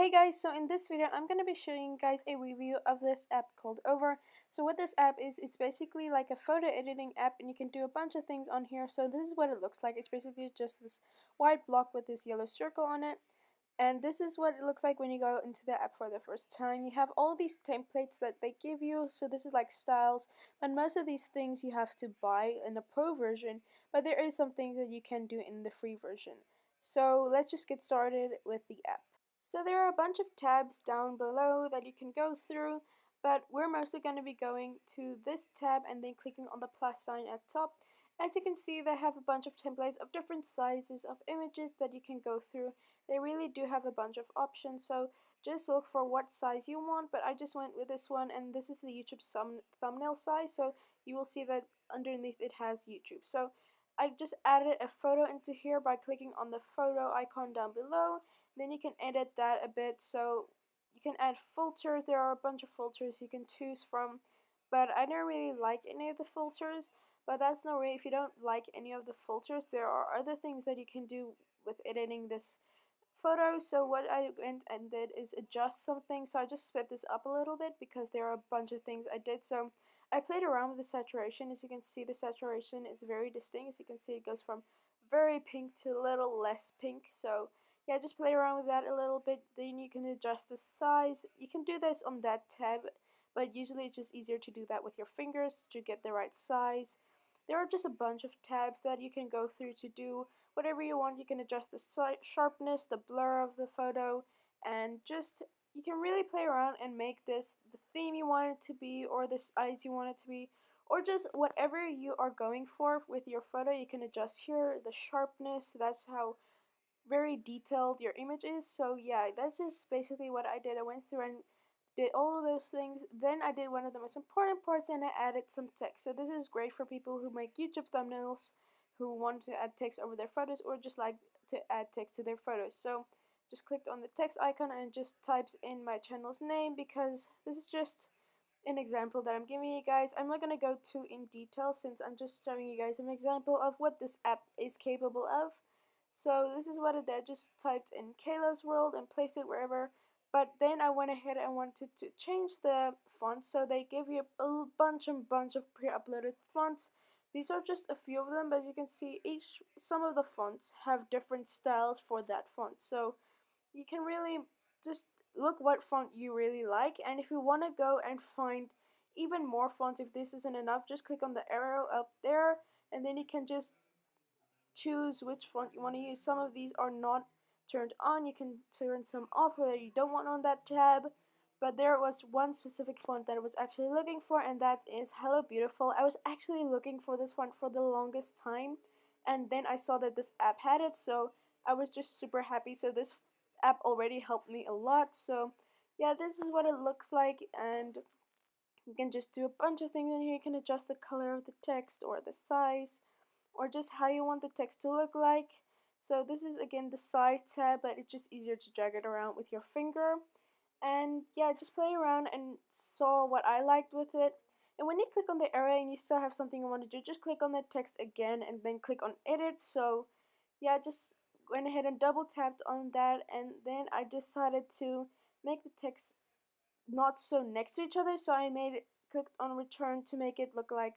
Hey guys, so in this video I'm going to be showing you guys a review of this app called Over. So what this app is, it's basically like a photo editing app and you can do a bunch of things on here. So this is what it looks like. It's basically just this white block with this yellow circle on it. And this is what it looks like when you go into the app for the first time. You have all these templates that they give you. So this is like styles, but most of these things you have to buy in the pro version, but there is some things that you can do in the free version. So let's just get started with the app. So there are a bunch of tabs down below that you can go through, but we're mostly going to be going to this tab and then clicking on the plus sign at top. As you can see, they have a bunch of templates of different sizes of images that you can go through. They really do have a bunch of options, so just look for what size you want, but I just went with this one, and this is the YouTube thumbnail size, so you will see that underneath it has YouTube. So I just added a photo into here by clicking on the photo icon down below. Then you can edit that a bit, so you can add filters. There are a bunch of filters you can choose from, but I don't really like any of the filters, but that's no way. If you don't like any of the filters, there are other things that you can do with editing this photo. So what I went and did is adjust something. So I just sped this up a little bit because there are a bunch of things I did. So I played around with the saturation. As you can see, the saturation is very distinct. As you can see, it goes from very pink to a little less pink. So yeah, just play around with that a little bit. Then you can adjust the size. You can do this on that tab, but usually it's just easier to do that with your fingers to get the right size. There are just a bunch of tabs that you can go through to do whatever you want. You can adjust the sharpness, the blur of the photo, and just you can really play around and make this the theme you want it to be, or the size you want it to be, or just whatever you are going for with your photo. You can adjust here the sharpness. That's how very detailed your image is. So yeah, that's just basically what I did. I went through and did all of those things. Then I did one of the most important parts, and I added some text. So this is great for people who make YouTube thumbnails, who want to add text over their photos, or just like to add text to their photos. So just clicked on the text icon and just types in my channel's name, because this is just an example that I'm giving you guys. I'm not going to go too in detail since I'm just showing you guys an example of what this app is capable of. So this is what I did. Just typed in Kayla's world and placed it wherever. But then I went ahead and wanted to change the font, so they give you a bunch of pre-uploaded fonts. These are just a few of them, but as you can see, some of the fonts have different styles for that font. So you can really just look what font you really like, and if you want to go and find even more fonts, if this isn't enough, just click on the arrow up there, and then you can just choose which font you want to use. Some of these are not turned on. You can turn some off whether you don't want on that tab. But there was one specific font that I was actually looking for, and that is Hello Beautiful. I was actually looking for this font for the longest time, and then I saw that this app had it, so I was just super happy. So this app already helped me a lot. So yeah, this is what it looks like, and you can just do a bunch of things in here. You can adjust the color of the text or the size, or just how you want the text to look like. So this is again the size tab, but it's just easier to drag it around with your finger. And yeah, just play around and saw what I liked with it. And when you click on the arrow and you still have something you want to do, just click on the text again and then click on edit. So yeah, just went ahead and double tapped on that, and then I decided to make the text not so next to each other. So I clicked on return to make it look like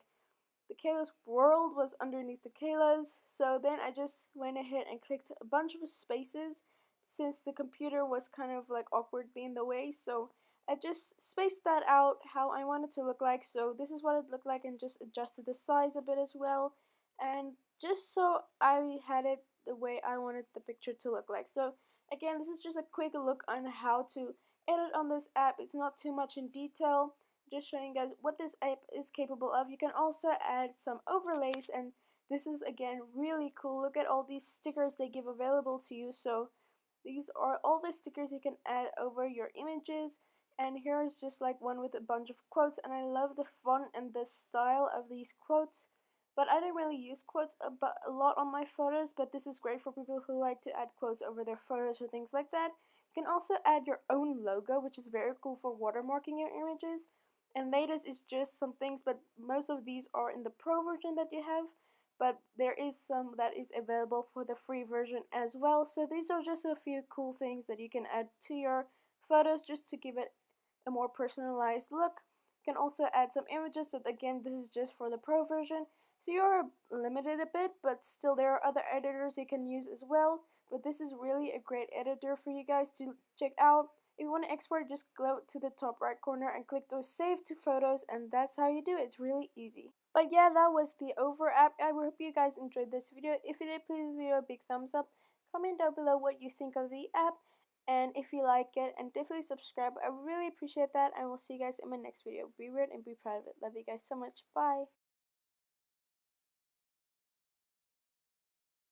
the Kayla's world was underneath the Kayla's. So then I just went ahead and clicked a bunch of spaces since the computer was kind of like awkwardly in the way. So I just spaced that out how I wanted to look like. So this is what it looked like, and just adjusted the size a bit as well. And just so I had it the way I wanted the picture to look like. So again, this is just a quick look on how to edit on this app. It's not too much in detail, just showing you guys what this app is capable of. You can also add some overlays, and this is again really cool. Look at all these stickers they give available to you. So these are all the stickers you can add over your images, and here's just like one with a bunch of quotes, and I love the font and the style of these quotes. But I don't really use quotes a lot on my photos, but this is great for people who like to add quotes over their photos or things like that. You can also add your own logo, which is very cool for watermarking your images. And latest is just some things, but most of these are in the pro version that you have. but there is some that is available for the free version as well. So these are just a few cool things that you can add to your photos just to give it a more personalized look. You can also add some images, but again, this is just for the pro version, so you're limited a bit, but still there are other editors you can use as well. But this is really a great editor for you guys to check out. If you want to export, just go to the top right corner and click those save to photos, and that's how you do it. It's really easy. But yeah, that was the Over app. I hope you guys enjoyed this video. If you did, please give it a big thumbs up. Comment down below what you think of the app, and if you like it, and definitely subscribe. I really appreciate that, and we'll see you guys in my next video. Be weird and be proud of it. Love you guys so much. Bye.